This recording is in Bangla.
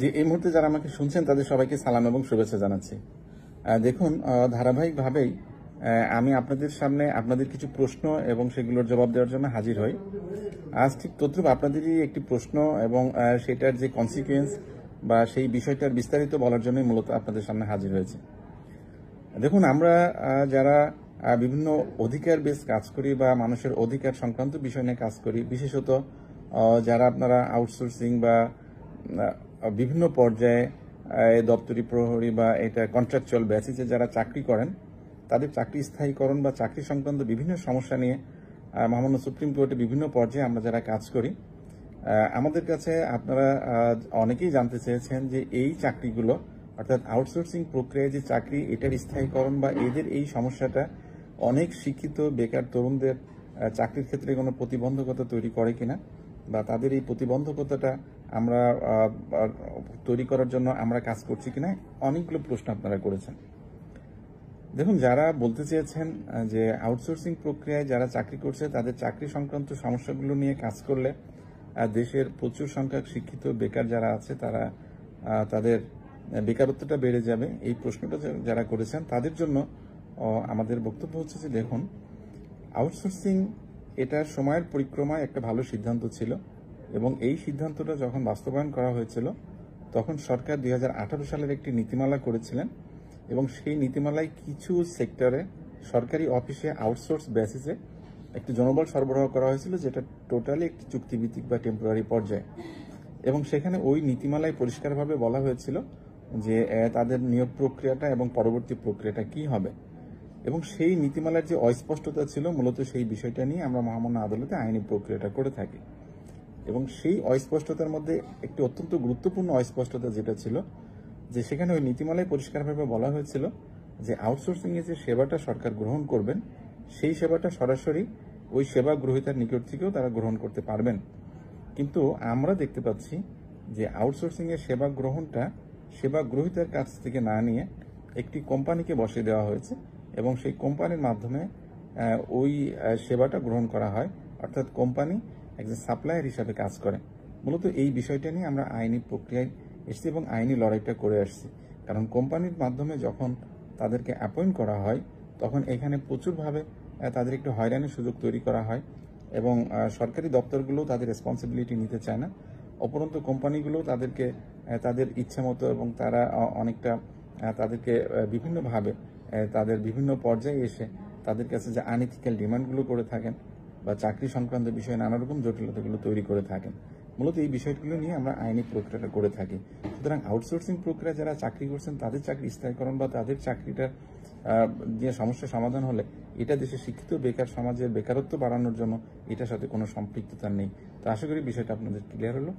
যে এই মুহূর্তে যারা আমাকে শুনছেন তাদের সবাইকে সালাম এবং শুভেচ্ছা জানাচ্ছি। দেখুন, ধারাবাহিকভাবেই আমি আপনাদের সামনে আপনাদের কিছু প্রশ্ন এবং সেগুলোর জবাব দেওয়ার জন্য হাজির হই। আজ ঠিক তদ্রুপ আপনাদেরই একটি প্রশ্ন এবং সেটার যে কনসিকুয়েন্স বা সেই বিষয়টার বিস্তারিত বলার জন্যই মূলত আপনাদের সামনে হাজির হয়েছে। দেখুন, আমরা যারা বিভিন্ন অধিকার বেস কাজ করি বা মানুষের অধিকার সংক্রান্ত বিষয় নিয়ে কাজ করি, বিশেষত যারা আপনারা আউটসোর্সিং বা বিভিন্ন পর্যায়ে দপ্তরি প্রহরী বা এটা কন্ট্রাকচুয়াল বেসিসে যারা চাকরি করেন, তাদের চাকরি স্থায়ীকরণ বা চাকরি সংক্রান্ত বিভিন্ন সমস্যা নিয়ে মহামান্য সুপ্রিম কোর্টে বিভিন্ন পর্যায়ে আমরা যারা কাজ করি, আমাদের কাছে আপনারা অনেকেই জানতে চেয়েছেন যে এই চাকরিগুলো অর্থাৎ আউটসোর্সিং প্রক্রিয়ায় যে চাকরি, এটার স্থায়ীকরণ বা এদের এই সমস্যাটা অনেক শিক্ষিত বেকার তরুণদের চাকরির ক্ষেত্রে কোনো প্রতিবন্ধকতা তৈরি করে কিনা, বা তাদের এই প্রতিবন্ধকতাটা আমরা তৈরি করার জন্য আমরা কাজ করছি কিনা, অনেকগুলো প্রশ্ন আপনারা করেছেন। দেখুন, যারা বলতে চেয়েছেন যে আউটসোর্সিং প্রক্রিয়ায় যারা চাকরি করছে তাদের চাকরি সংক্রান্ত সমস্যাগুলো নিয়ে কাজ করলে দেশের প্রচুর সংখ্যক শিক্ষিত বেকার যারা আছে তারা তাদের বেকারত্বটা বেড়ে যাবে, এই প্রশ্নটা যারা করেছেন তাদের জন্য আমাদের বক্তব্য হচ্ছে যে দেখুন, আউটসোর্সিং এটা সময়ের পরিক্রমায় একটা ভালো সিদ্ধান্ত ছিল এবং এই সিদ্ধান্তটা যখন বাস্তবায়ন করা হয়েছিল তখন সরকার 2018 সালের একটি নীতিমালা করেছিলেন এবং সেই নীতিমালায় কিছু সেক্টরে সরকারি অফিসে আউটসোর্স বেসিসে একটি জনবল সরবরাহ করা হয়েছিল, যেটা টোটালি একটি চুক্তিভিত্তিক বা টেম্পোরারি পর্যায়ে। এবং সেখানে ওই নীতিমালায় পরিষ্কারভাবে বলা হয়েছিল যে তাদের নিয়োগ প্রক্রিয়াটা এবং পরবর্তী প্রক্রিয়াটা কি হবে। এবং সেই নীতিমালার যে অস্পষ্টতা ছিল, মূলত সেই বিষয়টা নিয়ে আমরা মহামান্য আদালতে আইনি প্রক্রিয়াটা করে থাকি। এবং সেই অস্পষ্টতার মধ্যে একটি অত্যন্ত গুরুত্বপূর্ণ অস্পষ্টতা যেটা ছিল, যে সেখানে ওই নীতিমালায় পরিষ্কারভাবে বলা হয়েছিল যে আউটসোর্সিংয়ে যে সেবাটা সরকার গ্রহণ করবেন, সেই সেবাটা সরাসরি ওই সেবা গ্রহীতার নিকট থেকেও তারা গ্রহণ করতে পারবেন। কিন্তু আমরা দেখতে পাচ্ছি যে আউটসোর্সিংয়ের সেবা গ্রহণটা সেবা গ্রহীতার কাছ থেকে না নিয়ে একটি কোম্পানিকে বসিয়ে দেওয়া হয়েছে এবং সেই কোম্পানির মাধ্যমে ওই সেবাটা গ্রহণ করা হয়, অর্থাৎ কোম্পানি একজন সাপ্লায়ার হিসাবে কাজ করে। মূলত এই বিষয়টা নিয়ে আমরা আইনি প্রক্রিয়ায় এসেছি এবং আইনি লড়াইটা করে আসছি। কারণ কোম্পানির মাধ্যমে যখন তাদেরকে অ্যাপয়েন্ট করা হয় তখন এখানে প্রচুরভাবে তাদের একটু হয়রানির সুযোগ তৈরি করা হয় এবং সরকারি দপ্তরগুলো তাদের রেসপন্সিবিলিটি নিতে চায় না। অপরন্তু কোম্পানিগুলো তাদেরকে তাদের ইচ্ছে মতো এবং তারা অনেকটা তাদেরকে বিভিন্নভাবে তাদের বিভিন্ন পর্যায়ে এসে তাদের কাছে যে আনইথিক্যাল ডিমান্ডগুলো করে থাকেন বা চাকরি সংক্রান্ত বিষয়ে নানা রকম জটিলতাগুলো তৈরি করে থাকেন। মূলত এই বিষয়গুলো নিয়ে আমরা আইনি প্রক্রিয়াটা করে থাকি। সুতরাং আউটসোর্সিং প্রক্রিয়া যারা চাকরি করছেন তাদের চাকরি স্থায়ীকরণ বা তাদের চাকরিটার যে সমস্যা সমাধান হলে এটা দেশের শিক্ষিত বেকার সমাজের বেকারত্ব বাড়ানোর জন্য এটার সাথে কোনো সম্পৃক্ততা নেই। তো আশা করি বিষয়টা আপনাদের ক্লিয়ার হলো।